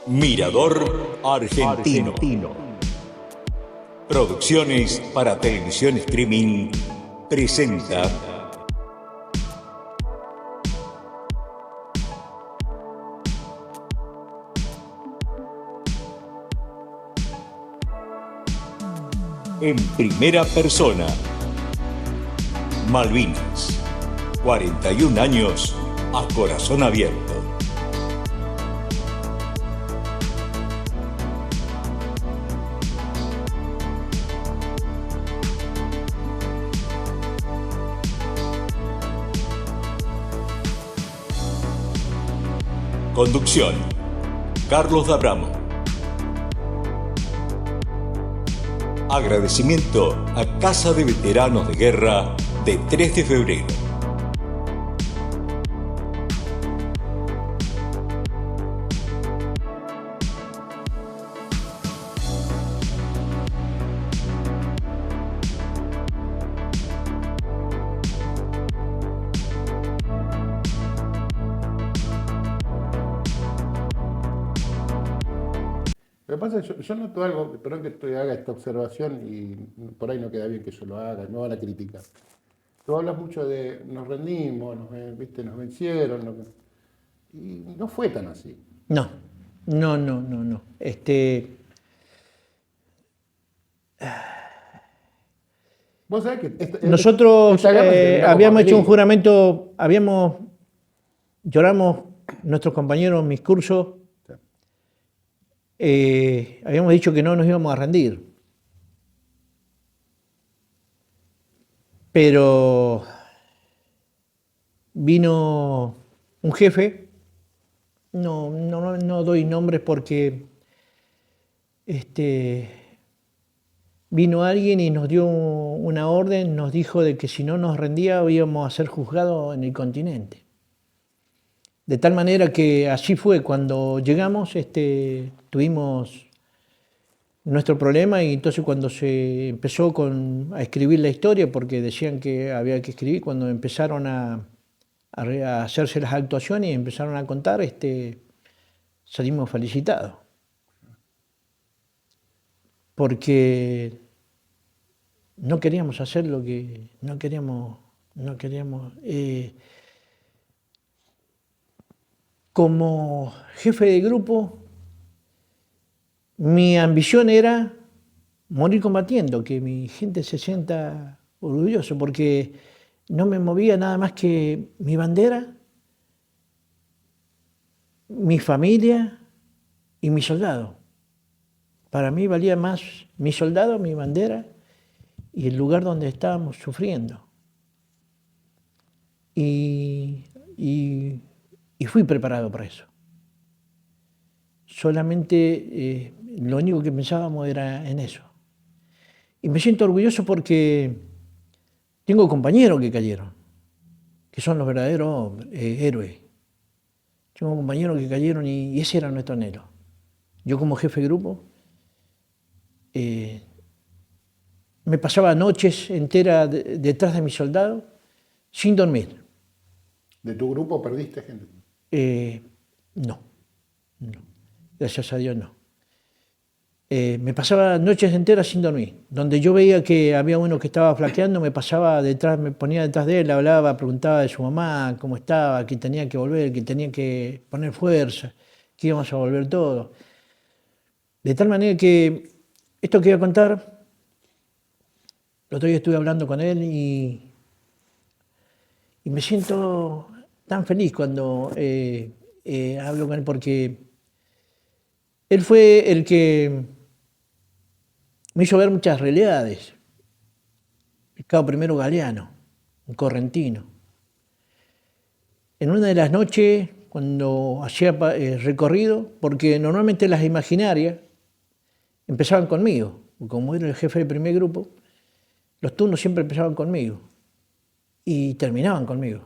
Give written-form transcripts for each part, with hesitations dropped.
Mirador Argentino. Producciones para televisión streaming presenta en primera persona. Malvinas, 41 años a corazón abierto. Conducción: Carlos D'Abramo. Agradecimiento a Casa de Veteranos de Guerra de 3 de febrero. Lo que pasa es que yo noto algo, perdón que haga esta observación y por ahí no queda bien que yo lo haga, me van a criticar. Tú hablas mucho de nos rendimos, ¿viste? Nos vencieron, y no fue tan así. No. Vos sabés que Nosotros esta guerra se terminó con habíamos hecho un papelillo. juramento, lloramos nuestros compañeros, mis cursos, habíamos dicho que no nos íbamos a rendir. Pero vino un jefe, no doy nombres porque vino alguien y nos dio una orden, nos dijo de que si no nos rendía íbamos a ser juzgados en el continente. De tal manera que así fue, cuando llegamos tuvimos nuestro problema y entonces cuando se empezó a escribir la historia, porque decían que había que escribir, cuando empezaron a hacerse las actuaciones y empezaron a contar, salimos felicitados. Porque no queríamos hacer lo que no queríamos. Como jefe de grupo, mi ambición era morir combatiendo, que mi gente se sienta orgulloso, porque no me movía nada más que mi bandera, mi familia y mi soldado. Para mí valía más mi soldado, mi bandera y el lugar donde estábamos sufriendo. Y fui preparado para eso. Solamente lo único que pensábamos era en eso. Y me siento orgulloso porque tengo compañeros que cayeron, que son los verdaderos héroes. Tengo compañeros que cayeron y ese era nuestro anhelo. Yo como jefe de grupo me pasaba noches enteras detrás de mi soldado sin dormir. ¿De tu grupo perdiste gente? No. Gracias a Dios no. Me pasaba noches enteras sin dormir. Donde yo veía que había uno que estaba flaqueando, me ponía detrás de él, hablaba, preguntaba de su mamá, cómo estaba, que tenía que volver, que tenía que poner fuerza, que íbamos a volver todos. De tal manera que esto que voy a contar, el otro día estuve hablando con él y me siento tan feliz cuando hablo con él, porque él fue el que me hizo ver muchas realidades. El cabo primero Galeano, un correntino. En una de las noches, cuando hacía recorrido, porque normalmente las imaginarias empezaban conmigo, como era el jefe del primer grupo, los turnos siempre empezaban conmigo y terminaban conmigo.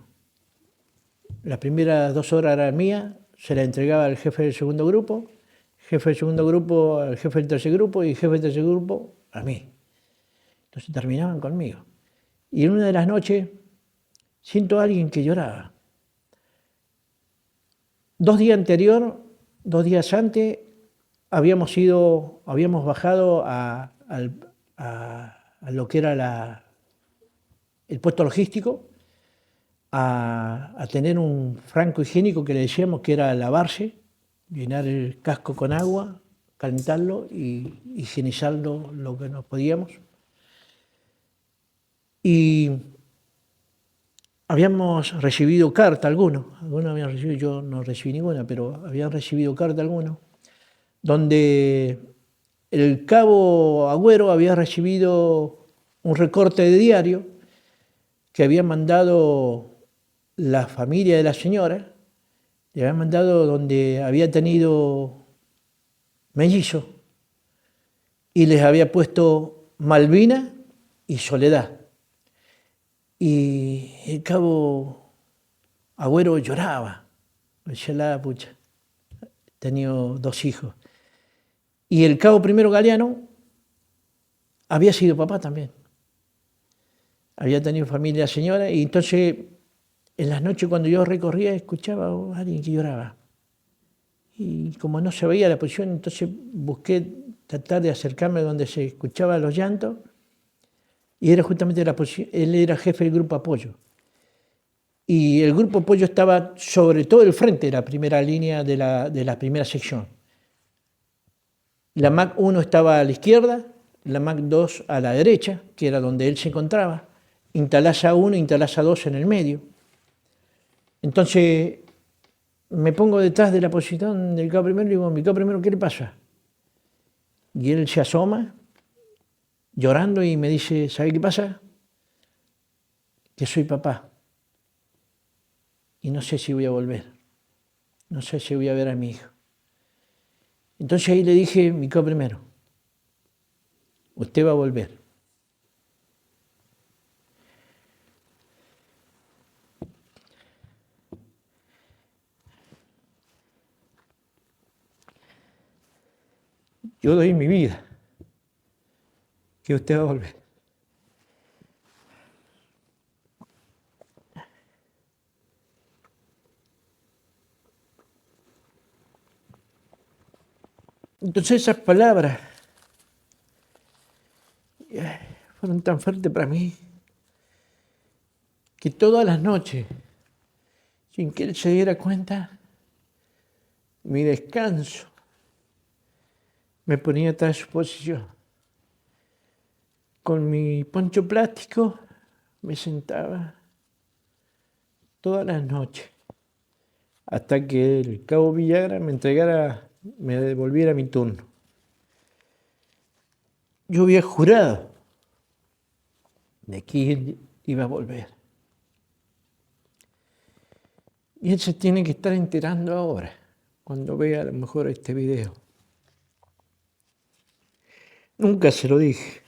Las primeras 2 horas eran mías, se las entregaba al jefe del segundo grupo, jefe del segundo grupo al jefe del tercer grupo y jefe del tercer grupo a mí. Entonces terminaban conmigo. Y en una de las noches siento a alguien que lloraba. 2 días antes, habíamos bajado a lo que era el puesto logístico, a tener un franco higiénico que le decíamos que era lavarse, llenar el casco con agua, calentarlo y higienizarlo lo que nos podíamos. Y habíamos recibido carta algunos habían recibido, yo no recibí ninguna, pero habían recibido carta algunos, donde el cabo Agüero había recibido un recorte de diario que había mandado la familia de la señora, le había mandado donde había tenido mellizos y les había puesto Malvina y Soledad. Y el cabo Agüero lloraba, decía la pucha, tenía 2 hijos. Y el cabo primero Galeano había sido papá también. Había tenido familia señora y entonces en las noches cuando yo recorría escuchaba a alguien que lloraba. Y como no se veía la posición, entonces busqué tratar de acercarme donde se escuchaban los llantos y era justamente la posición, él era jefe del grupo apoyo. Y el grupo apoyo estaba sobre todo el frente de la primera línea de la primera sección. La MAC 1 estaba a la izquierda, la MAC 2 a la derecha, que era donde él se encontraba, Intalasa 1 e Intalasa 2 en el medio. Entonces me pongo detrás de la posición del cabo primero y digo, mi cabo primero, ¿qué le pasa? Y él se asoma, llorando, y me dice, ¿sabe qué pasa? Que soy papá. Y no sé si voy a volver. No sé si voy a ver a mi hijo. Entonces ahí le dije, mi cabo primero, usted va a volver. Yo doy mi vida, que usted va a volver. Entonces esas palabras fueron tan fuertes para mí que todas las noches, sin que él se diera cuenta, mi descanso me ponía atrás de su posición. Con mi poncho plástico me sentaba todas las noches hasta que el cabo Villagra me devolviera mi turno. Yo había jurado de que él iba a volver. Y él se tiene que estar enterando ahora, cuando vea a lo mejor este video. Nunca se lo dije.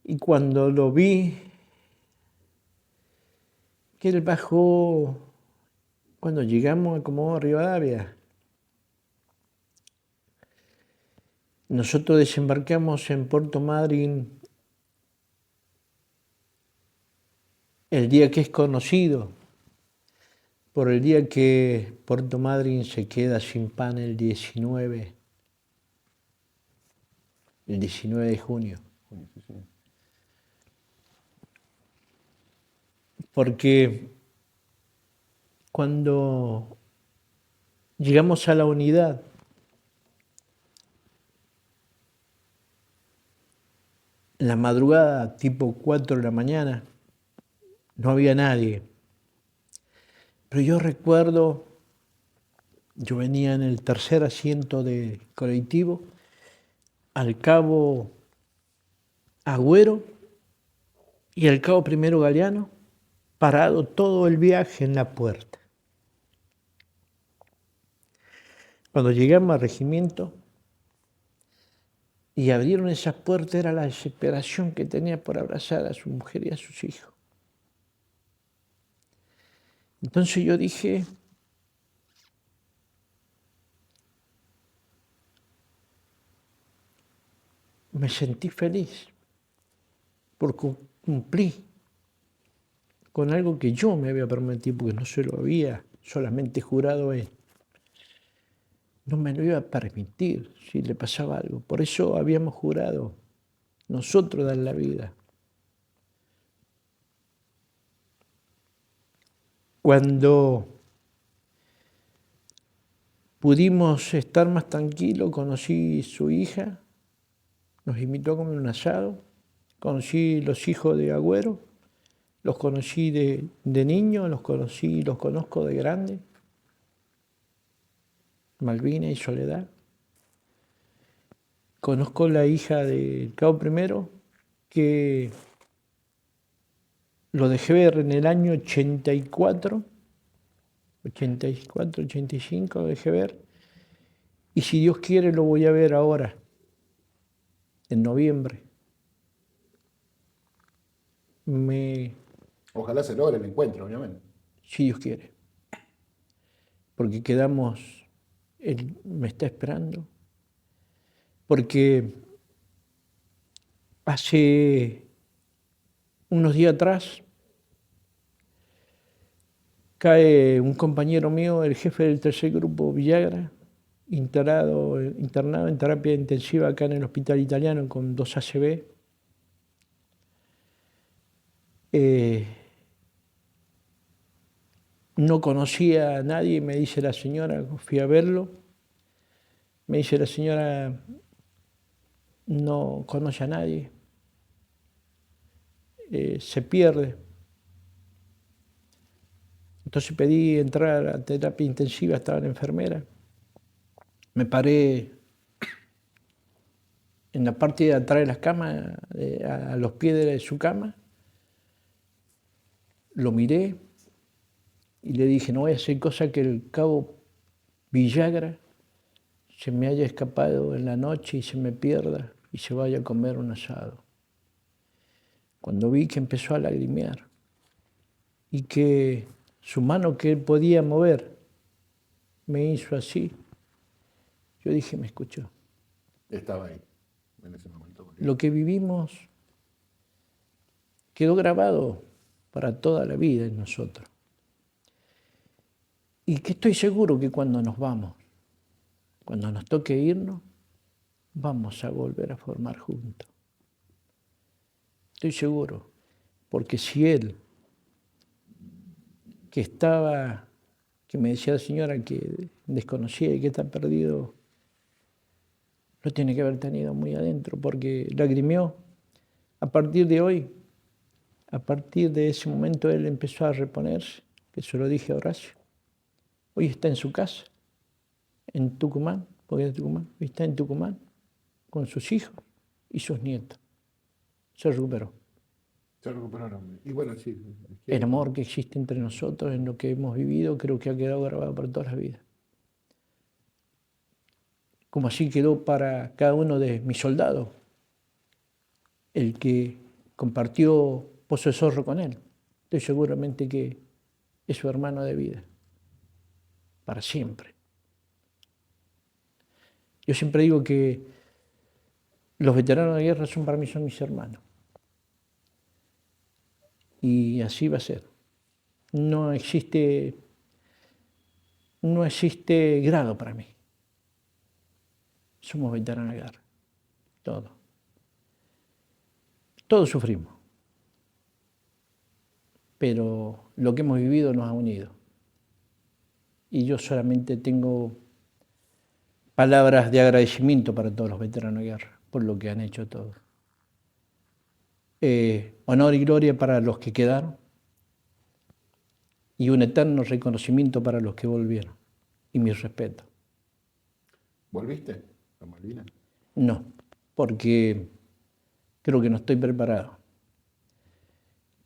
Y cuando lo vi, que él bajó, cuando llegamos a Comodoro Rivadavia, nosotros desembarcamos en Puerto Madryn el día que es conocido, por el día que Puerto Madryn se queda sin pan el 19 de junio. Porque cuando llegamos a la unidad, en la madrugada, tipo 4 de la mañana, no había nadie. Pero yo recuerdo, yo venía en el tercer asiento de colectivo, al cabo Agüero y al cabo primero Galeano, parado todo el viaje en la puerta. Cuando llegamos al regimiento y abrieron esas puertas, era la desesperación que tenía por abrazar a su mujer y a sus hijos. Entonces yo dije, me sentí feliz porque cumplí con algo que yo me había prometido, porque no se lo había solamente jurado a él. No me lo iba a permitir si le pasaba algo. Por eso habíamos jurado nosotros dar la vida. Cuando pudimos estar más tranquilos, conocí su hija, nos invitó a comer un asado, conocí los hijos de Agüero, los conocí de niño, los conozco de grande, Malvina y Soledad. Conozco la hija del Cabo Primero, que lo dejé ver en el año 84, 85 lo dejé ver, y si Dios quiere lo voy a ver ahora, en noviembre. Ojalá se logre el encuentro, obviamente. Si Dios quiere. Porque quedamos, Él me está esperando. Porque hace unos días atrás cae un compañero mío, el jefe del tercer grupo Villagra, internado en terapia intensiva acá en el hospital italiano con 2 ACV. No conocía a nadie, me dice la señora, fui a verlo, me dice la señora, no conoce a nadie, se pierde. Entonces pedí entrar a terapia intensiva, estaba la enfermera. Me paré en la parte de atrás de las camas, a los pies de su cama, lo miré y le dije, no voy a hacer cosa que el cabo Villagra se me haya escapado en la noche y se me pierda y se vaya a comer un asado. Cuando vi que empezó a lagrimear y que su mano que él podía mover me hizo así, yo dije, me escuchó. Estaba ahí, en ese momento. Lo que vivimos quedó grabado para toda la vida en nosotros. Y que estoy seguro que cuando nos vamos, cuando nos toque irnos, vamos a volver a formar juntos. Estoy seguro, porque si él, que me decía la señora que desconocía y que está perdido, lo tiene que haber tenido muy adentro, porque lagrimeó. A partir de hoy, a partir de ese momento, él empezó a reponerse, que se lo dije a Horacio. Hoy está en su casa, en Tucumán, porque es de Tucumán, hoy está en Tucumán, con sus hijos y sus nietos. Se recuperó. Se recuperaron. Y bueno, sí. El amor que existe entre nosotros, en lo que hemos vivido, creo que ha quedado grabado para toda la vida. Como así quedó para cada uno de mis soldados, el que compartió Pozo de Zorro con él. Estoy seguramente que es su hermano de vida, para siempre. Yo siempre digo que los veteranos de guerra para mí son mis hermanos. Y así va a ser. No existe grado para mí. Somos veteranos de guerra. Todos. Todos sufrimos. Pero lo que hemos vivido nos ha unido. Y yo solamente tengo palabras de agradecimiento para todos los veteranos de guerra, por lo que han hecho todos. Honor y gloria para los que quedaron y un eterno reconocimiento para los que volvieron. Y mi respeto. ¿Volviste a Malvinas? No, porque creo que no estoy preparado.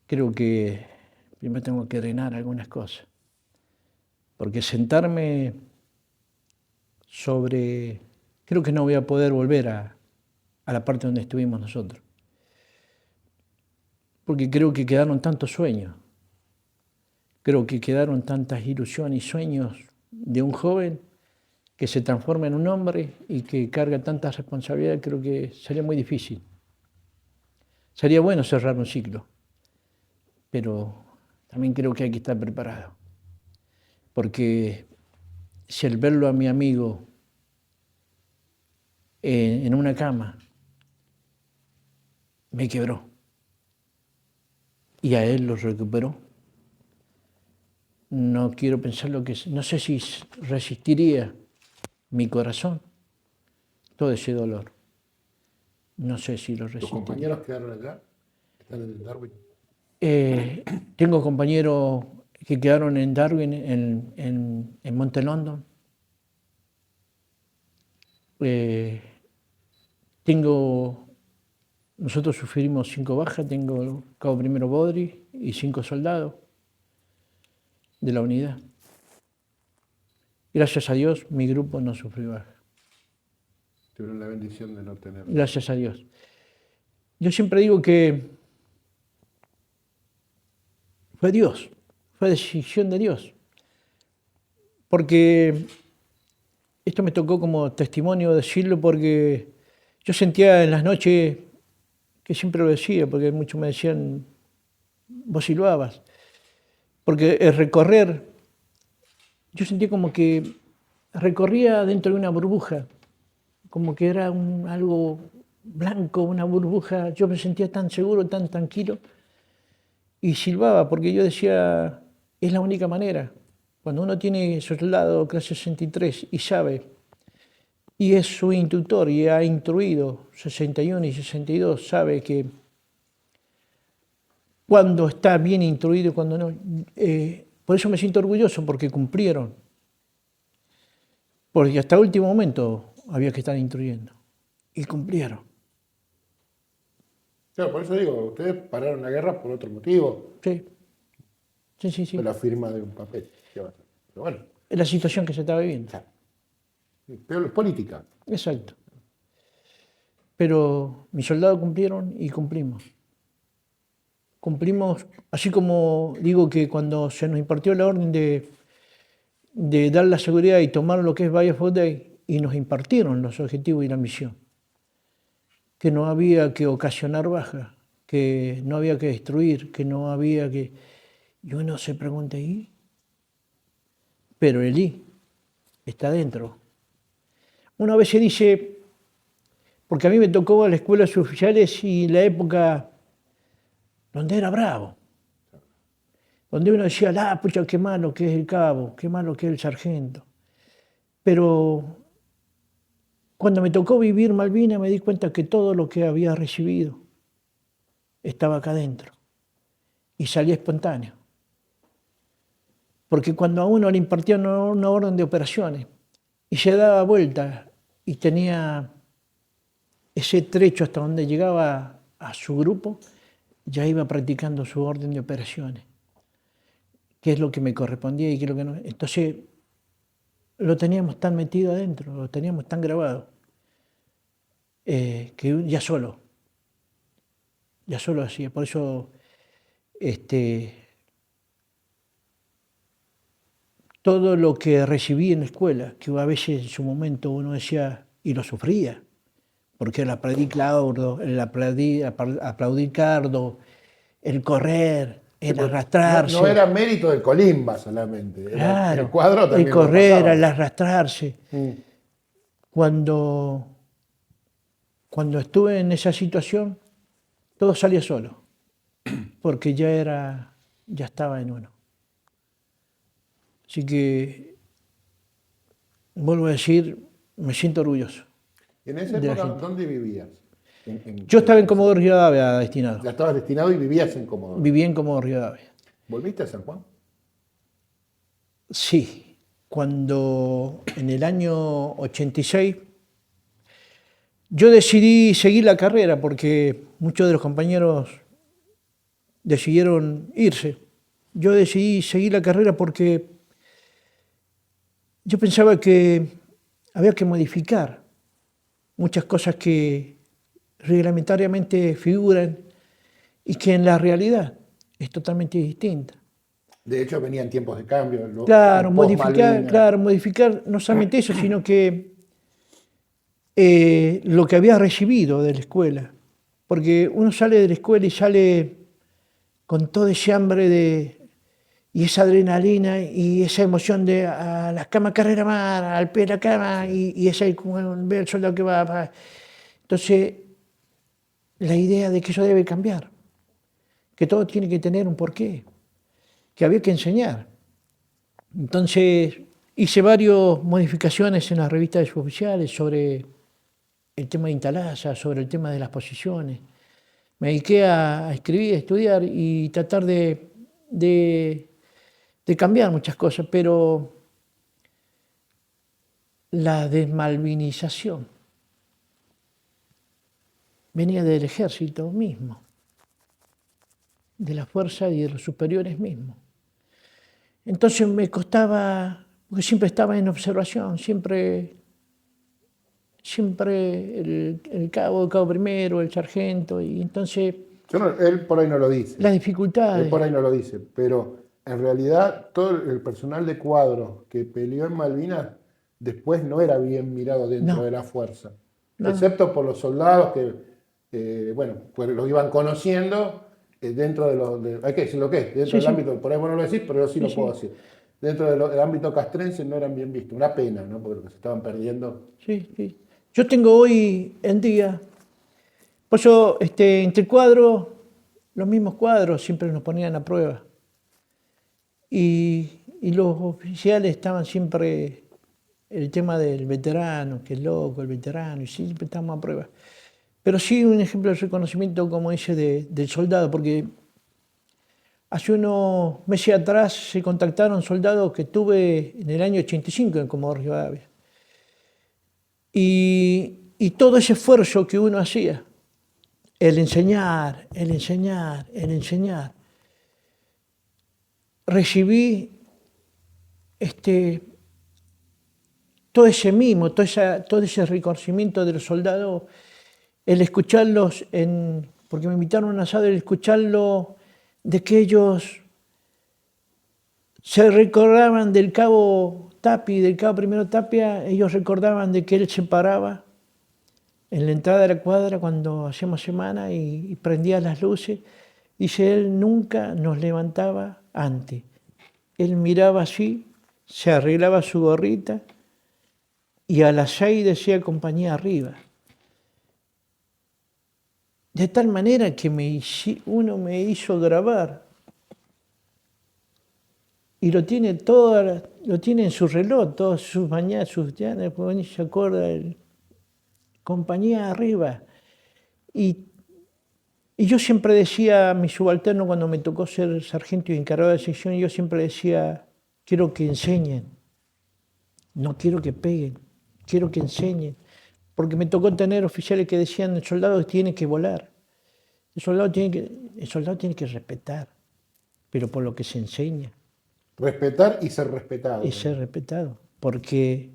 Creo que primero tengo que drenar algunas cosas. Porque sentarme creo que no voy a poder volver a la parte donde estuvimos nosotros. Porque creo que quedaron tantos sueños. Creo que quedaron tantas ilusiones y sueños de un joven que se transforma en un hombre y que carga tantas responsabilidades. Creo que sería muy difícil. Sería bueno cerrar un ciclo, pero también creo que hay que estar preparado. Porque si al verlo a mi amigo en una cama, me quebró y a él lo recuperó, no quiero pensar lo que es, no sé si resistiría mi corazón todo ese dolor. No sé si lo ¿Tus resistiría. compañeros quedaron allá? ¿Están en Darwin? Tengo compañeros que quedaron en Darwin, en Monte London. Nosotros sufrimos 5 bajas, tengo cabo primero Bodri y 5 soldados de la unidad. Gracias a Dios, mi grupo no sufrió baja. Tuvieron la bendición de no tener. Gracias a Dios. Yo siempre digo que fue Dios, fue decisión de Dios. Porque esto me tocó como testimonio decirlo, porque yo sentía en las noches, que siempre lo decía, porque muchos me decían, vos silbabas, porque el recorrer, yo sentía como que recorría dentro de una burbuja, como que era algo blanco, una burbuja, yo me sentía tan seguro, tan tranquilo, y silbaba, porque yo decía, es la única manera. Cuando uno tiene soldado clase 63 y sabe, y es su instructor y ha instruido 61 y 62, sabe que cuando está bien instruido y cuando no. Por eso me siento orgulloso, porque cumplieron. Porque hasta el último momento había que estar instruyendo. Y cumplieron. Claro, por eso digo, ustedes pararon la guerra por otro motivo. Sí. Sí. Fue la firma de un papel. Pero bueno. Es la situación que se está viviendo. Pero es política. Exacto. Pero mis soldados cumplieron y cumplimos. Cumplimos, así como digo que cuando se nos impartió la orden de dar la seguridad y tomar lo que es Bay of Day, y nos impartieron los objetivos y la misión, que no había que ocasionar baja, que no había que destruir, que no había que... Y uno se pregunta, ¿y? Pero el I está dentro. Uno a veces dice, porque a mí me tocó a la escuela de suboficiales y la época donde era bravo, donde uno decía, pucha, qué malo que es el cabo, qué malo que es el sargento. Pero cuando me tocó vivir Malvinas me di cuenta que todo lo que había recibido estaba acá adentro y salía espontáneo. Porque cuando a uno le impartían una orden de operaciones y se daba vuelta y tenía ese trecho hasta donde llegaba a su grupo, ya iba practicando su orden de operaciones, qué es lo que me correspondía y qué es lo que no. Entonces lo teníamos tan metido adentro, lo teníamos tan grabado, que ya solo hacía. Por eso todo lo que recibí en la escuela, que a veces en su momento uno decía, y lo sufría, porque el aplaudir cardo, el correr, el arrastrarse. No era mérito del Colimba solamente, claro, el cuadro también. El correr, el arrastrarse. Cuando estuve en esa situación, todo salía solo, porque ya estaba en uno. Así que, vuelvo a decir, me siento orgulloso. ¿En esa época dónde vivías? Yo estaba en Comodoro Rivadavia destinado. Ya estabas destinado y vivías en Comodoro. Viví en Comodoro Rivadavia. ¿Volviste a San Juan? Sí, cuando en el año 86 yo decidí seguir la carrera porque muchos de los compañeros decidieron irse. Yo decidí seguir la carrera porque yo pensaba que había que modificar muchas cosas que reglamentariamente figuran y que en la realidad es totalmente distinta. De hecho, venían tiempos de cambio. Claro, modificar no solamente eso, sino que lo que había recibido de la escuela. Porque uno sale de la escuela y sale con todo ese hambre y esa adrenalina y esa emoción de a la cama carrera mar, al pie de la cama y ese como ver el soldado que va. Entonces, la idea de que eso debe cambiar, que todo tiene que tener un porqué, que había que enseñar. Entonces, hice varias modificaciones en las revistas oficiales sobre el tema de Intalasa, sobre el tema de las posiciones. Me dediqué a escribir, a estudiar y tratar de cambiar muchas cosas, pero la desmalvinización venía del ejército mismo, de la fuerza y de los superiores mismos. Entonces me costaba, porque siempre estaba en observación, siempre el cabo primero, el sargento, y entonces Él por ahí no lo dice. las Él dificultades. por ahí no lo dice, pero en realidad todo el personal de cuadro que peleó en Malvinas después no era bien mirado dentro No. de la fuerza, No. excepto por los soldados que, bueno, pues los iban conociendo dentro de los... hay que decir lo que es, dentro Sí, del sí. ámbito, por ahí vos no lo decís, pero yo sí, Sí, lo sí. puedo decir. Dentro del ámbito castrense no eran bien vistos, una pena, ¿no? Porque se estaban perdiendo. Sí, sí. Yo tengo hoy en día, por eso entre cuadros, los mismos cuadros siempre nos ponían a prueba. Y los oficiales estaban siempre el tema del veterano, que es loco, el veterano, y siempre estábamos a prueba. Pero sí un ejemplo de reconocimiento, como dice, del soldado, porque hace unos meses atrás se contactaron soldados que tuve en el año 85 en Comodoro Rivadavia. Y todo ese esfuerzo que uno hacía, el enseñar, recibí todo ese mimo, todo ese reconocimiento de los soldados, el escucharlos, porque me invitaron a un asado, el escucharlo de que ellos se recordaban del cabo Tapi, del cabo primero Tapia, ellos recordaban de que él se paraba en la entrada de la cuadra cuando hacíamos semana y prendía las luces. Dice, él nunca nos levantaba antes. Él miraba así, se arreglaba su gorrita y a las 6 decía compañía arriba. De tal manera que uno me hizo grabar y lo tiene en su reloj, todas sus mañanas, sus días, después se acuerda, compañía arriba. Y yo siempre decía a mi subalterno cuando me tocó ser sargento y encargado de sección, yo siempre decía, quiero que enseñen, no quiero que peguen, quiero que enseñen. Porque me tocó tener oficiales que decían, el soldado tiene que volar, el soldado tiene que respetar, pero por lo que se enseña. Respetar y ser respetado. Y ser respetado, porque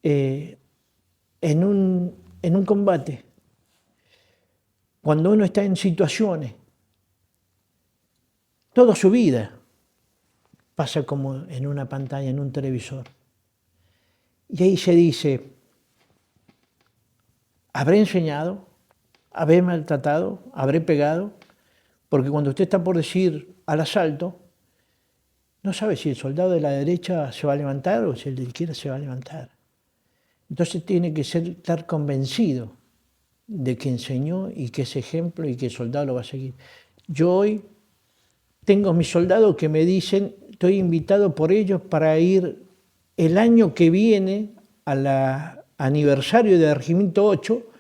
en un combate, cuando uno está en situaciones, toda su vida pasa como en una pantalla, en un televisor. Y ahí se dice, habré enseñado, habré maltratado, habré pegado, porque cuando usted está por decir al asalto, no sabe si el soldado de la derecha se va a levantar o si el de la izquierda se va a levantar. Entonces tiene que estar convencido de que enseñó y que es ejemplo y que el soldado lo va a seguir. Yo hoy tengo mis soldados que me dicen, estoy invitado por ellos para ir el año que viene al aniversario del Regimiento 8,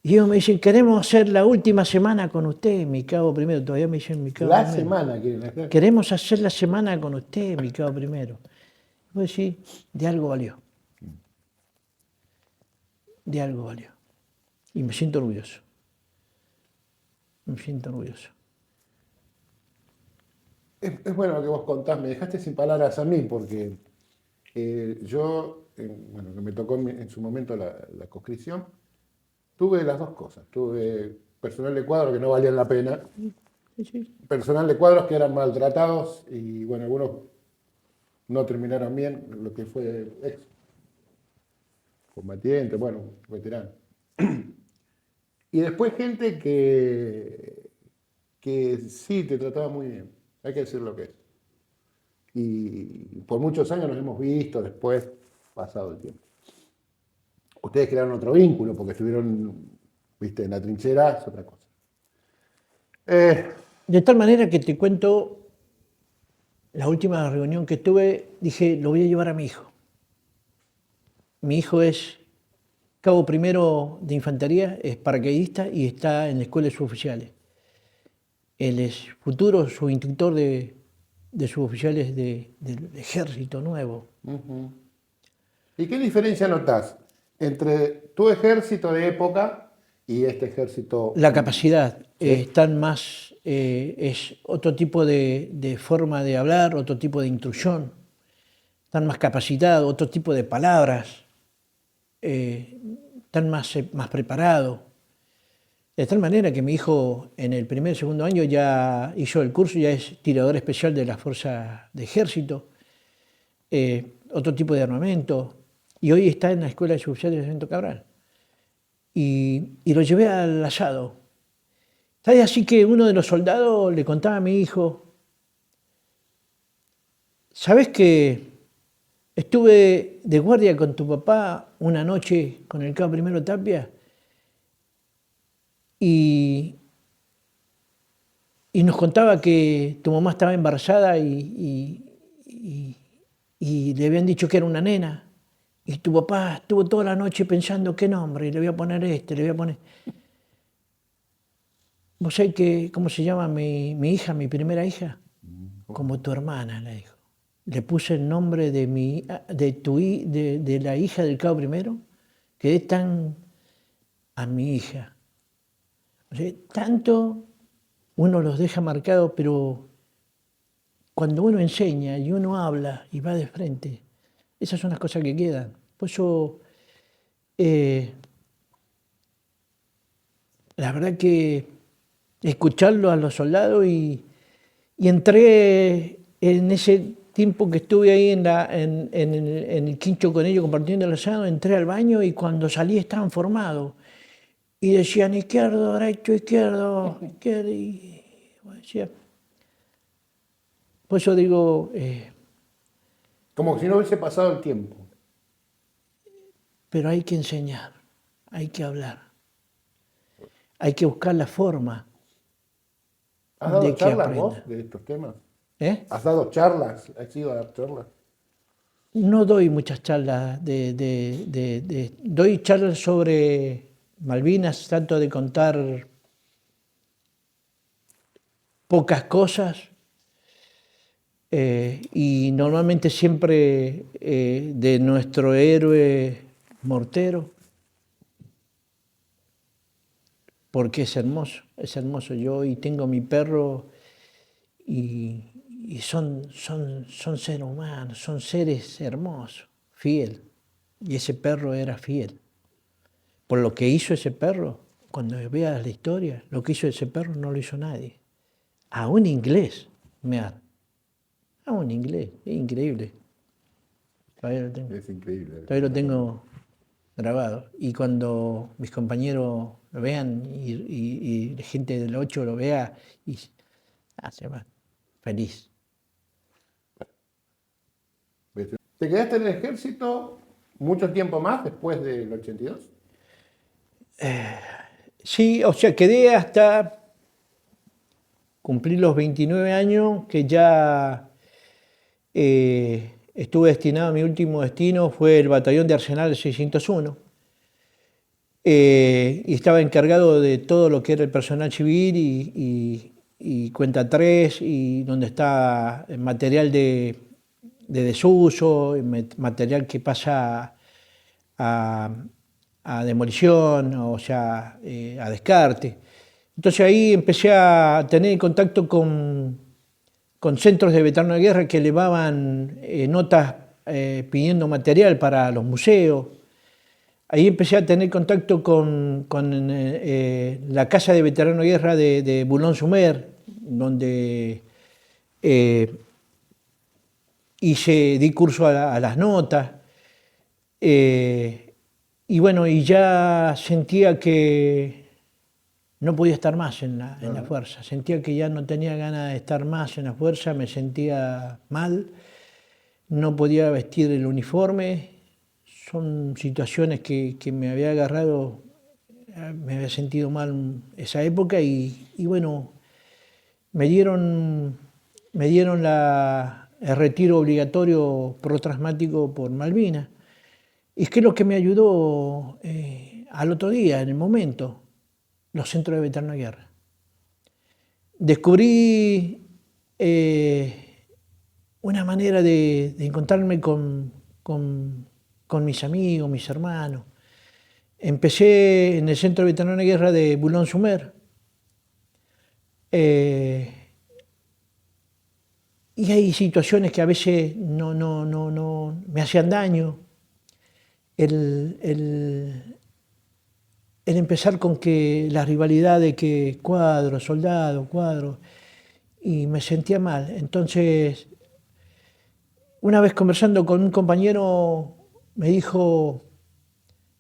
y ellos me dicen, queremos hacer la última semana con usted, mi cabo primero. Todavía me dicen mi cabo primero. Semana quieren hacer. Queremos hacer la semana con usted, mi cabo primero. Voy a decir, de algo valió. De algo valió. Y me siento orgulloso. Me siento orgulloso. Es bueno lo que vos contás, me dejaste sin palabras a mí, porque yo, bueno, que me tocó en su momento la conscripción, tuve las dos cosas. Tuve personal de cuadro que no valían la pena, Sí. personal de cuadros que eran maltratados y, bueno, algunos no terminaron bien, lo que fue ex combatiente, bueno, veterano. Y después gente que sí te trataba muy bien, hay que decir lo que es. y por muchos años nos hemos visto después, pasado el tiempo. Ustedes crearon otro vínculo porque estuvieron, viste, en la trinchera, es otra cosa. De tal manera que te cuento, la última reunión que tuve, dije, lo voy a llevar a mi hijo. Mi hijo es cabo primero de infantería, es paracaidista y está en la escuela de suboficiales. Él es futuro subinstructor de suboficiales del ejército nuevo. Uh-huh. ¿Y qué diferencia notás entre tu ejército de época y este ejército? La capacidad, Sí. están más, es otro tipo de forma de hablar, otro tipo de instrucción, están más capacitados, otro tipo de palabras, están más preparados. De tal manera que mi hijo en el primer y segundo año ya hizo el curso, ya es tirador especial de las fuerzas de ejército, otro tipo de armamento, y hoy está en la escuela de suboficiales de Sarmiento Cabral. Y lo llevé al asado. ¿Sabes? Así que uno de los soldados le contaba a mi hijo, ¿sabes que estuve de guardia con tu papá una noche con el cabo primero Tapia? Y nos contaba que tu mamá estaba embarazada y le habían dicho que era una nena. Y tu papá estuvo toda la noche pensando qué nombre, le voy a poner este, le voy a poner... ¿Vos sabés cómo se llama mi hija, mi primera hija? Como tu hermana, le dijo. Le puse el nombre de la hija del cabo primero, que es tan a mi hija. O sea, tanto uno los deja marcados, pero cuando uno enseña y uno habla y va de frente, esas son las cosas que quedan. Por eso, la verdad que escucharlo a los soldados y entré en ese tiempo que estuve ahí en el quincho con ellos compartiendo el asado, entré al baño y cuando salí estaban formados. Y decían izquierdo, derecho, izquierdo, izquierdo. Y decía, por eso digo, Como si no hubiese pasado el tiempo. pero hay que enseñar, hay que hablar, hay que buscar la forma ¿Has dado de que charlas vos aprendan. de estos temas? ¿Eh? ¿Has dado charlas? ¿Has ido a dar charlas? No doy muchas charlas, doy charlas sobre Malvinas, trato de contar pocas cosas y normalmente siempre de nuestro héroe Mortero, porque es hermoso, es hermoso. Yo hoy tengo mi perro y son seres humanos, son seres hermosos, fiel. Y ese perro era fiel. Por lo que hizo ese perro, cuando veas la historia, lo que hizo ese perro no lo hizo nadie. A un inglés, a un inglés, es increíble. Todavía lo tengo. Es increíble. Todavía lo tengo grabado. Y cuando mis compañeros lo vean y la gente del 8 lo vea, se va feliz. ¿Te quedaste en el ejército mucho tiempo más después del 82? Sí, o sea, quedé hasta cumplir los 29 años, que ya estuve destinado, mi último destino fue el batallón de Arsenal 601. Y estaba encargado de todo lo que era el personal civil y cuenta 3, y donde está el material de desuso, material que pasa a demolición, o sea, a descarte. Entonces ahí empecé a tener contacto con centros de veteranos de guerra que elevaban notas pidiendo material para los museos. Ahí empecé a tener contacto con la Casa de Veteranos de Guerra de Boulogne-sur-Mer, donde di curso a las notas. Y bueno, y ya sentía que no podía estar más en la fuerza. Sentía que ya no tenía ganas de estar más en la fuerza, me sentía mal, no podía vestir el uniforme. Son situaciones que me había agarrado, me había sentido mal esa época y bueno, me dieron el retiro obligatorio protraumático por Malvinas. Y es que lo que me ayudó al otro día, en el momento, los centros de veteranos de guerra. Descubrí una manera de encontrarme con mis amigos, mis hermanos. Empecé en el Centro de Veteranos de Guerra de Boulogne-sur-Mer. Y hay situaciones que a veces no me hacían daño. El empezar con que la rivalidad de que cuadro, soldado, y me sentía mal. Entonces, una vez conversando con un compañero, me dijo,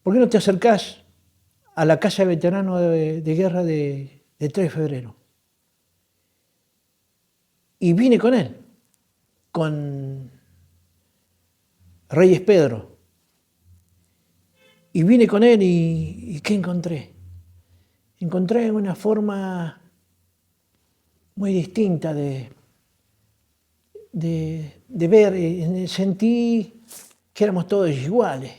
¿por qué no te acercás a la Casa de Veteranos de Guerra de 3 de febrero? Y vine con él, con Reyes Pedro. Y vine con él y ¿qué encontré? Encontré una forma muy distinta de ver, sentí que éramos todos iguales.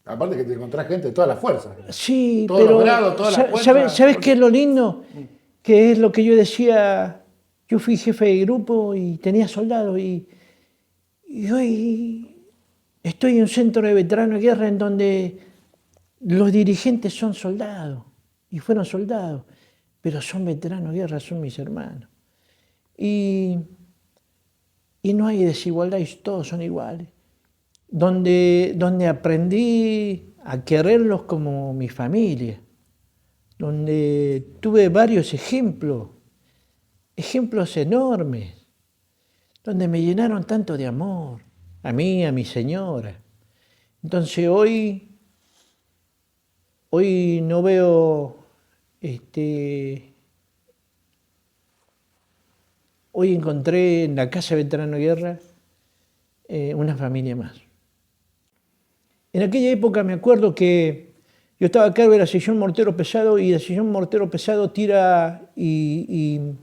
Aparte que te encontrás gente de todas las fuerzas. Sí, todos pero los grados, todas las fuerzas. ¿sabes qué es lo lindo? Que es lo que yo decía, yo fui jefe de grupo y tenía soldados y hoy estoy en un centro de veteranos de guerra en donde los dirigentes son soldados y fueron soldados, pero son veteranos de guerra, son mis hermanos. Y no hay desigualdad y todos son iguales. Donde aprendí a quererlos como mi familia, donde tuve varios ejemplos enormes, donde me llenaron tanto de amor, a mí, a mi señora. Entonces hoy no veo, hoy encontré en la Casa de Veteranos de Guerra una familia más. En aquella época me acuerdo que yo estaba a cargo de la sección mortero pesado y la sección mortero pesado tira y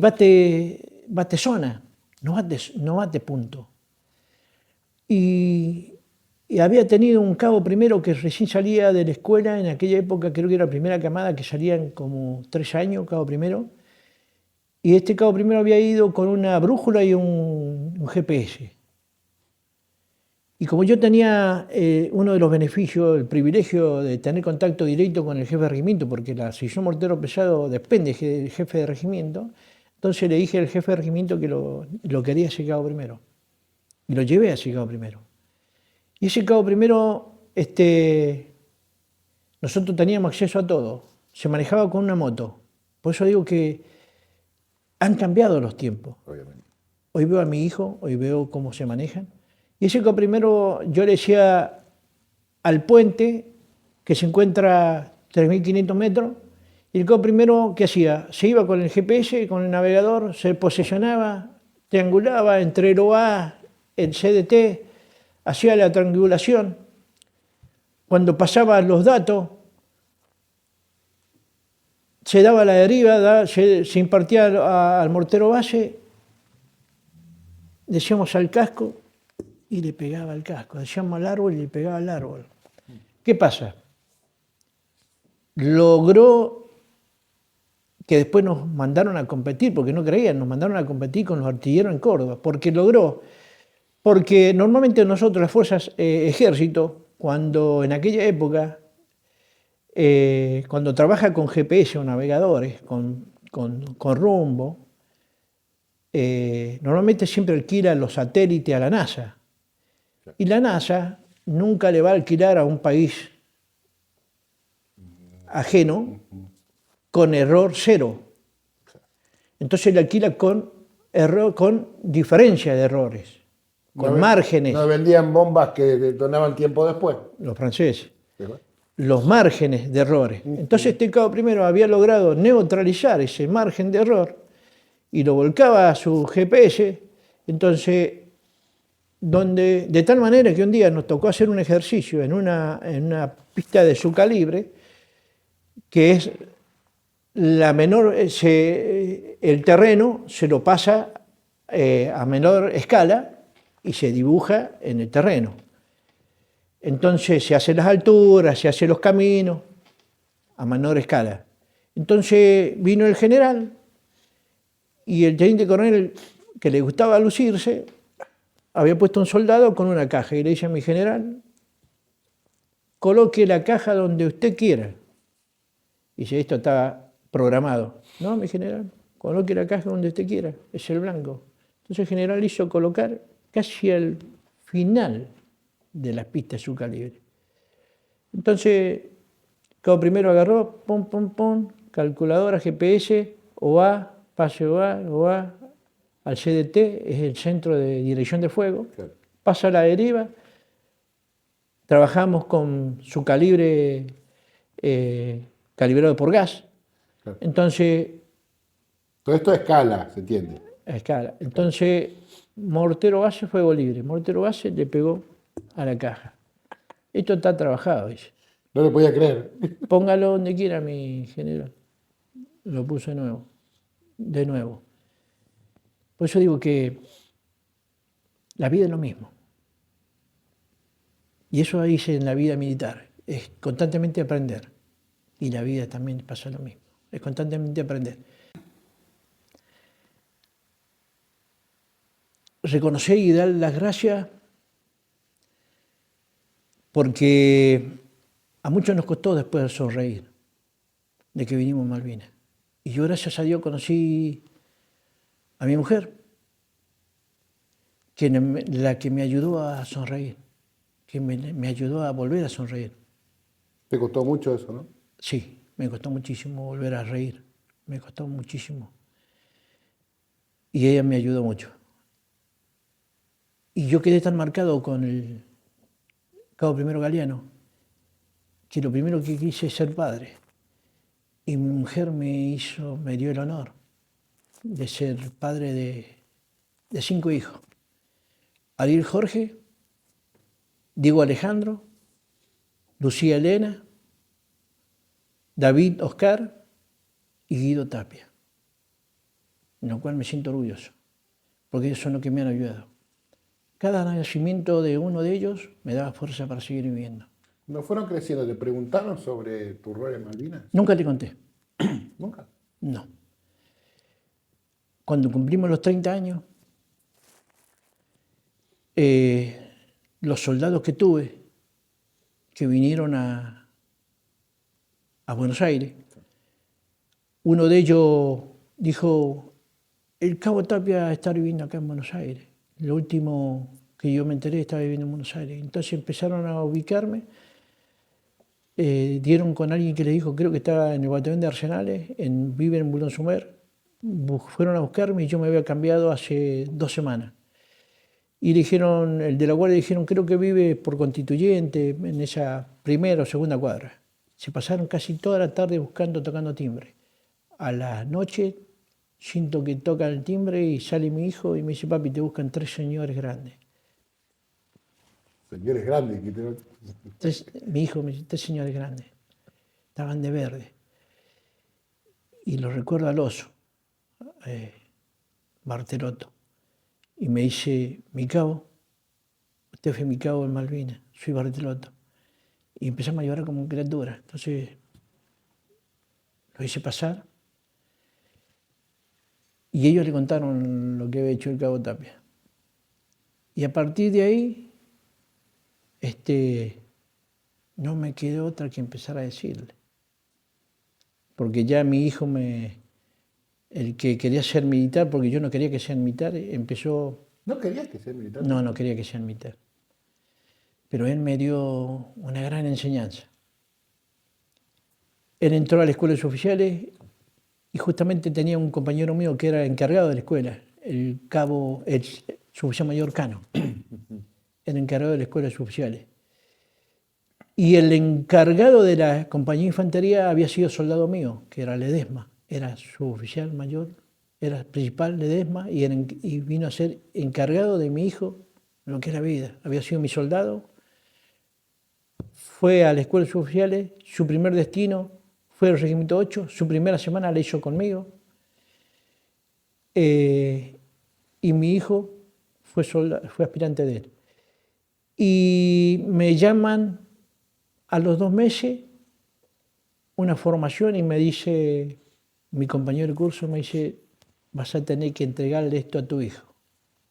bate zona, no bate punto. Y había tenido un cabo primero que recién salía de la escuela, en aquella época creo que era la primera camada que salían como 3 años, cabo primero, y este cabo primero había ido con una brújula y un GPS. Y como yo tenía uno de los beneficios, el privilegio de tener contacto directo con el jefe de regimiento, porque la sección mortero pesado depende del jefe de regimiento, entonces le dije al jefe de regimiento que lo quería ese cabo primero. Y lo llevé a ese cabo primero. Y ese cabo primero, nosotros teníamos acceso a todo. Se manejaba con una moto. Por eso digo que han cambiado los tiempos. Obviamente. Hoy veo a mi hijo, hoy veo cómo se manejan. Y ese cabo primero, yo le decía al puente, que se encuentra a 3.500 metros, y el cabo primero, ¿qué hacía? Se iba con el GPS, con el navegador, se posicionaba, triangulaba entre el OA, el CDT, hacía la triangulación. Cuando pasaban los datos, se daba la deriva, se impartía al mortero base, decíamos al casco y le pegaba al casco, decíamos al árbol y le pegaba al árbol. ¿Qué pasa? Logró que después nos mandaron a competir, porque no creían, nos mandaron a competir con los artilleros en Córdoba, porque normalmente nosotros, las fuerzas ejército, cuando en aquella época, cuando trabaja con GPS o navegadores, con rumbo, normalmente siempre alquila los satélites a la NASA. Y la NASA nunca le va a alquilar a un país ajeno con error cero. Entonces le alquila con diferencia de errores, con márgenes. No vendían bombas que detonaban tiempo después. Los franceses. los márgenes de errores. Entonces este cabo primero había logrado neutralizar ese margen de error y lo volcaba a su GPS, entonces, de tal manera que un día nos tocó hacer un ejercicio en una pista de su calibre, que es la menor, el terreno se lo pasa a menor escala y se dibuja en el terreno. Entonces se hacen las alturas, se hacen los caminos a menor escala. Entonces vino el general y el teniente coronel, que le gustaba lucirse, había puesto un soldado con una caja y le dice a mi general, coloque la caja donde usted quiera. Y dice, esto está programado. No, mi general, coloque la caja donde usted quiera, es el blanco. Entonces el general hizo colocar casi al final de las pistas de su calibre. Entonces, cabo primero agarró, pum, pum, pum, calculadora, GPS, OA, pase OA, al CDT, es el centro de dirección de fuego, claro. Pasa a la deriva, trabajamos con su calibre calibrado por gas, claro. Entonces... Todo esto a escala, ¿se entiende? A escala. Entonces, mortero base, fuego libre. Mortero base le pegó a la caja. Esto está trabajado, dice. No lo podía creer. Póngalo donde quiera, mi general. Lo puso de nuevo. Por eso digo que la vida es lo mismo. Y eso dice en la vida militar, es constantemente aprender. Y la vida también pasa lo mismo, es constantemente aprender. Reconocer y dar las gracias porque a muchos nos costó después sonreír de que vinimos a Malvinas. Y yo, gracias a Dios, conocí a mi mujer, la que me ayudó a sonreír, que me ayudó a volver a sonreír. ¿Te costó mucho eso, no? Sí, me costó muchísimo volver a reír, me costó muchísimo. Y ella me ayudó mucho. Y yo quedé tan marcado con el cabo primero Galeano que lo primero que quise es ser padre. Y mi mujer me dio el honor de ser padre de 5 hijos. Ariel Jorge, Diego Alejandro, Lucía Elena, David Oscar y Guido Tapia, en lo cual me siento orgulloso, porque ellos son los que me han ayudado. Cada nacimiento de uno de ellos me daba fuerza para seguir viviendo. ¿No fueron creciendo? ¿Te preguntaron sobre tu rol en Malvinas? Nunca te conté. ¿Nunca? No. Cuando cumplimos los 30 años, los soldados que tuve, que vinieron a Buenos Aires, uno de ellos dijo, el cabo Tapia está viviendo acá en Buenos Aires. Lo último que yo me enteré estaba viviendo en Buenos Aires. Entonces empezaron a ubicarme, dieron con alguien que le dijo, creo que estaba en el batallón de Arsenales, vive en Boulogne-sur-Mer, fueron a buscarme y yo me había cambiado hace 2 semanas. Y dijeron, el de la guardia dijeron, creo que vive por Constituyente, en esa primera o segunda cuadra. Se pasaron casi toda la tarde buscando, tocando timbre. A la noche siento que tocan el timbre y sale mi hijo y me dice, papi, te buscan 3 señores grandes. Señores grandes. Mi hijo me dice, 3 señores grandes. Estaban de verde. Y lo recuerdo al oso, Bartelotto. Y me dice, mi cabo, usted fue mi cabo en Malvinas, soy Bartelotto. Y empezamos a llorar como criatura. Entonces lo hice pasar. Y ellos le contaron lo que había hecho el cabo Tapia. Y a partir de ahí, no me quedó otra que empezar a decirle. Porque ya mi hijo, el que quería ser militar, porque yo no quería que sea militar, empezó... ¿No querías que sea militar? No, no quería que sea militar. Pero él me dio una gran enseñanza. Él entró a la escuela de suboficiales y justamente tenía un compañero mío que era encargado de la escuela, el suboficial mayor Cano, era encargado de la escuela de suboficiales. Y el encargado de la compañía de infantería había sido soldado mío, que era Ledesma, era su oficial mayor, era principal Ledesma y vino a ser encargado de mi hijo en lo que es la vida. Había sido mi soldado, fue a la escuela de suboficiales, su primer destino fue el Regimiento 8, su primera semana la hizo conmigo. Y mi hijo fue aspirante de él. Y me llaman a los 2 meses una formación y me dice, mi compañero de curso me dice, vas a tener que entregarle esto a tu hijo.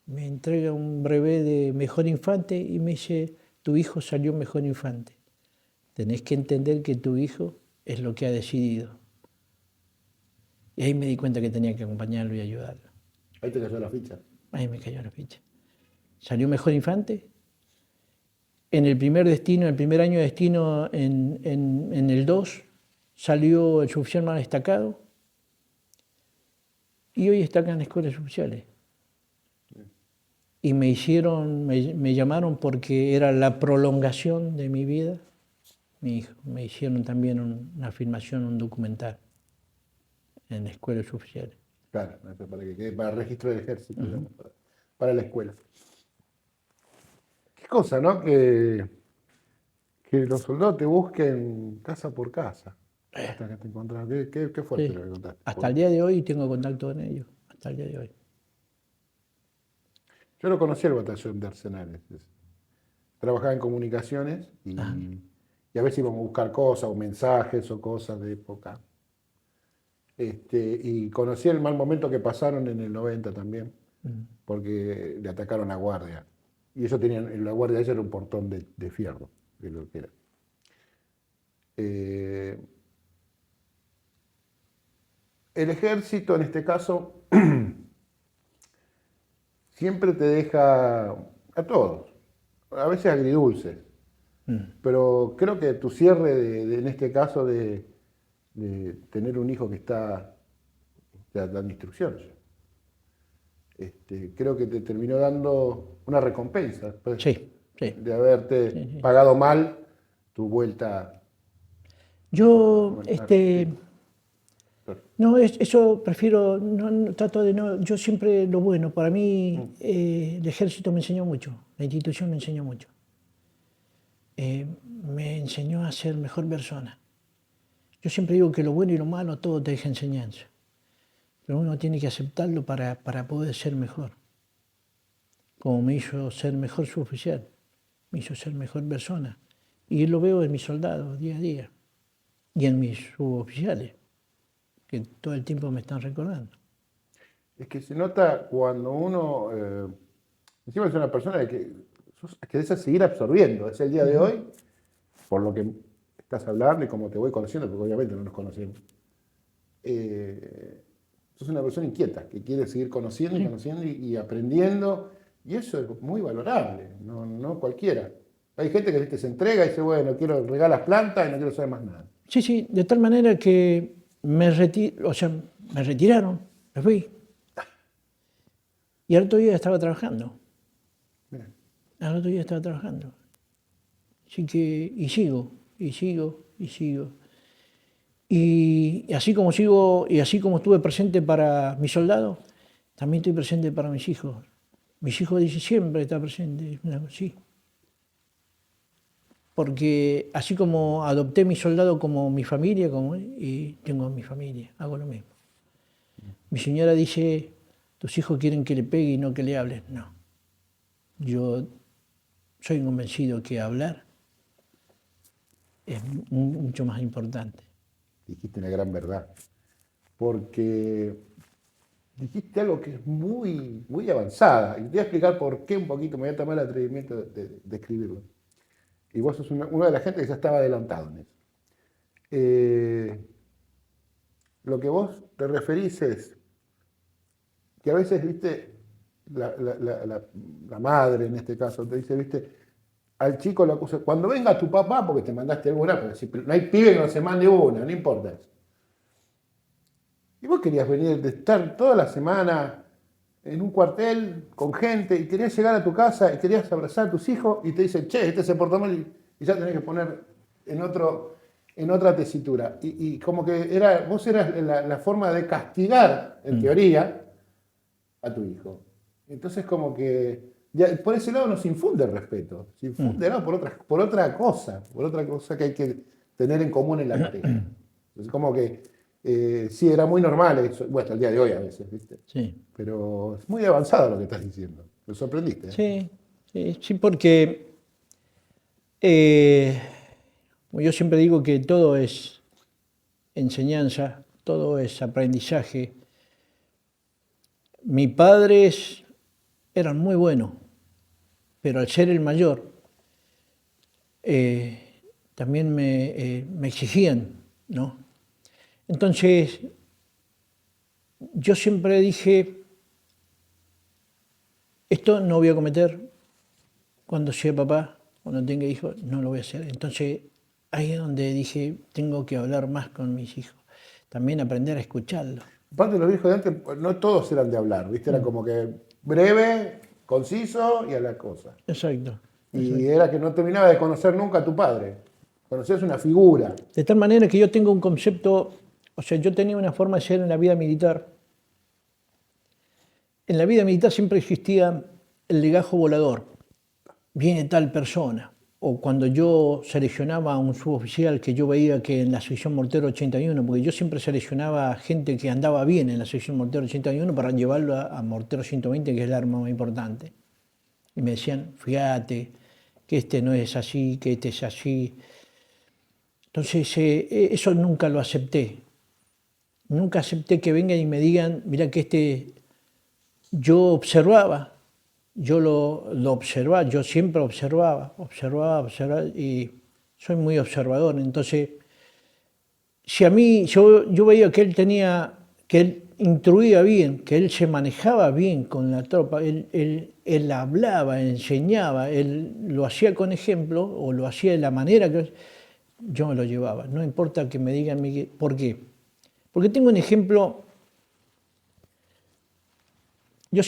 Me entrega un brevet de mejor infante y me dice, tu hijo salió mejor infante. Tenés que entender que tu hijo es lo que ha decidido. Y ahí me di cuenta que tenía que acompañarlo y ayudarlo. Ahí te cayó la ficha. Ahí me cayó la ficha. Salió mejor infante. En el primer destino, el primer año de destino, en el 2, salió el suboficial más destacado. Y hoy está acá en la escuela de suboficiales. Y me llamaron porque era la prolongación de mi vida. Mi hijo. Me hicieron también una filmación, un documental en la escuela de suboficiales. Claro, para que quede para el registro del ejército, digamos, para la escuela. Qué cosa, ¿no? Que los soldados te busquen casa por casa. Hasta que te encontrás. Qué fuerte Sí. lo que contaste. Hasta el día de hoy tengo contacto con ellos. Hasta el día de hoy. Yo no conocía el batallón de Arsenales. Trabajaba en comunicaciones y a veces íbamos a buscar cosas o mensajes o cosas de época. Y conocí el mal momento que pasaron en el 90 también, porque le atacaron a guardia. Y ellos tenían, la guardia de ellos era un portón de fierro, de lo que era. El ejército, en este caso, siempre te deja a todos, a veces agridulces, pero creo que tu cierre, en este caso, de tener un hijo que está dando instrucciones, creo que te terminó dando una recompensa después Sí. de haberte pagado mal tu vuelta. Yo, no, eso prefiero, no, trato de no, yo siempre lo bueno, para mí el ejército me enseñó mucho, la institución me enseñó mucho. Me enseñó a ser mejor persona. Yo siempre digo que lo bueno y lo malo todo te deja enseñanza, pero uno tiene que aceptarlo para poder ser mejor. Como me hizo ser mejor suboficial, me hizo ser mejor persona. Y lo veo en mis soldados día a día y en mis suboficiales, que todo el tiempo me están recordando. Es que se nota cuando uno, encima es una persona que desea seguir absorbiendo, es el día de hoy, por lo que estás hablando y como te voy conociendo, porque obviamente no nos conocemos. Sos una persona inquieta, que quiere seguir conociendo y conociendo y aprendiendo, y eso es muy valorable, no cualquiera. Hay gente que se entrega y dice, bueno, quiero regar las plantas y no quiero saber más nada. Sí, de tal manera que me retiraron, me fui. Y al otro día estaba trabajando. Bien. Al otro día estaba trabajando. Así que, y sigo. Y así como sigo, y así como estuve presente para mis soldados, también estoy presente para mis hijos. Mis hijos dicen, siempre está presente. Sí. Porque así como adopté a mi soldado como mi familia, y tengo mi familia, hago lo mismo. Mi señora dice, tus hijos quieren que le pegue y no que le hables. No. Yo soy convencido que hablar es mucho más importante. Dijiste una gran verdad, porque dijiste algo que es muy, muy avanzada, y te voy a explicar por qué un poquito, me voy a tomar el atrevimiento de escribirlo. Y vos sos una de las gente que ya estaba adelantado en eso. Lo que vos te referís es que a veces, viste, la madre en este caso te dice, viste, al chico lo acusa, cuando venga tu papá, porque te mandaste alguna, porque si no hay pibe que no se mande una, no importa eso. Y vos querías venir de estar toda la semana en un cuartel con gente y querías llegar a tu casa y querías abrazar a tus hijos y te dicen, che, este se portó mal y ya tenés que poner en otra tesitura. Y como que vos eras la forma de castigar, en teoría, a tu hijo. Entonces como que por ese lado nos infunde respeto, se infunde ¿no? por otra cosa que hay que tener en común en la pareja. Entonces como que sí, era muy normal eso, bueno, hasta el día de hoy a veces, ¿viste? Sí. Pero es muy avanzado lo que estás diciendo, me sorprendiste. Sí, porque yo siempre digo que todo es enseñanza, todo es aprendizaje. Mis padres eran muy buenos, pero al ser el mayor, también me exigían, ¿no? Entonces, yo siempre dije, esto no voy a cometer cuando sea papá, cuando tenga hijos, no lo voy a hacer. Entonces, ahí es donde dije, tengo que hablar más con mis hijos, también aprender a escucharlos. Aparte los viejos de antes, no todos eran de hablar, ¿viste? Era como que breve, conciso y a la cosa. Exacto. Y era que no terminaba de conocer nunca a tu padre. Conocías una figura. De tal manera que yo tengo un concepto, o sea, yo tenía una forma de ser en la vida militar. En la vida militar siempre existía el legajo volador. Viene tal persona. O cuando yo seleccionaba a un suboficial que yo veía que en la sección Mortero 81, porque yo siempre seleccionaba a gente que andaba bien en la sección Mortero 81 para llevarlo a Mortero 120, que es el arma más importante. Y me decían, fíjate, que este no es así, que este es así. Entonces, eso nunca lo acepté. Nunca acepté que vengan y me digan, mira que yo observaba, yo lo observaba, yo siempre observaba, y soy muy observador. Entonces, si a mí, yo veía que él instruía bien, que él se manejaba bien con la tropa, él hablaba, enseñaba, él lo hacía con ejemplo, o lo hacía de la manera que yo me lo llevaba. No importa que me digan, ¿por qué? Porque tengo un ejemplo, yo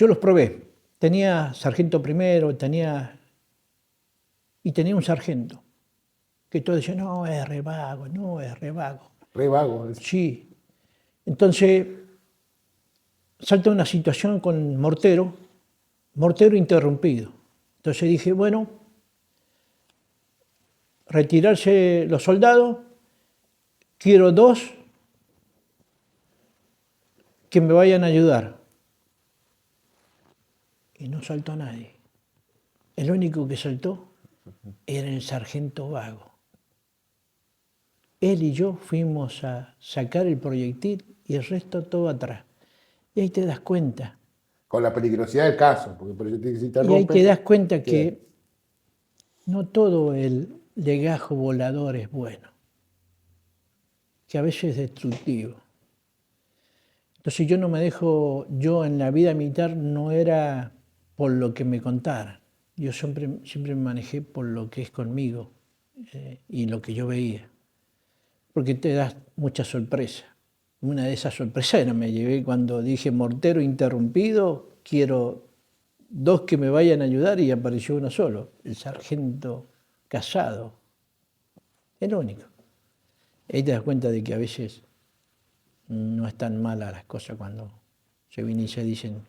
los probé. Tenía sargento primero, y tenía un sargento, que todos decían, no, es re vago, no, es re vago. Re vago. Sí. Entonces, salta una situación con mortero interrumpido. Entonces dije, bueno, retirarse los soldados, quiero 2 que me vayan a ayudar. Y no saltó nadie. El único que saltó era el sargento vago. Él y yo fuimos a sacar el proyectil y el resto todo atrás. Y ahí te das cuenta. Con la peligrosidad del caso, porque por eso te interrumpe. Y ahí te das cuenta que no todo el legajo volador es bueno, que a veces es destructivo. Entonces yo en la vida militar no era por lo que me contaran, yo siempre me manejé por lo que es conmigo y lo que yo veía, porque te das mucha sorpresa. Una de esas sorpresas me llevé cuando dije mortero interrumpido, quiero 2 que me vayan a ayudar y apareció uno solo, el sargento Casado, el único. Ahí te das cuenta de que a veces no están malas las cosas cuando se vienen y se dicen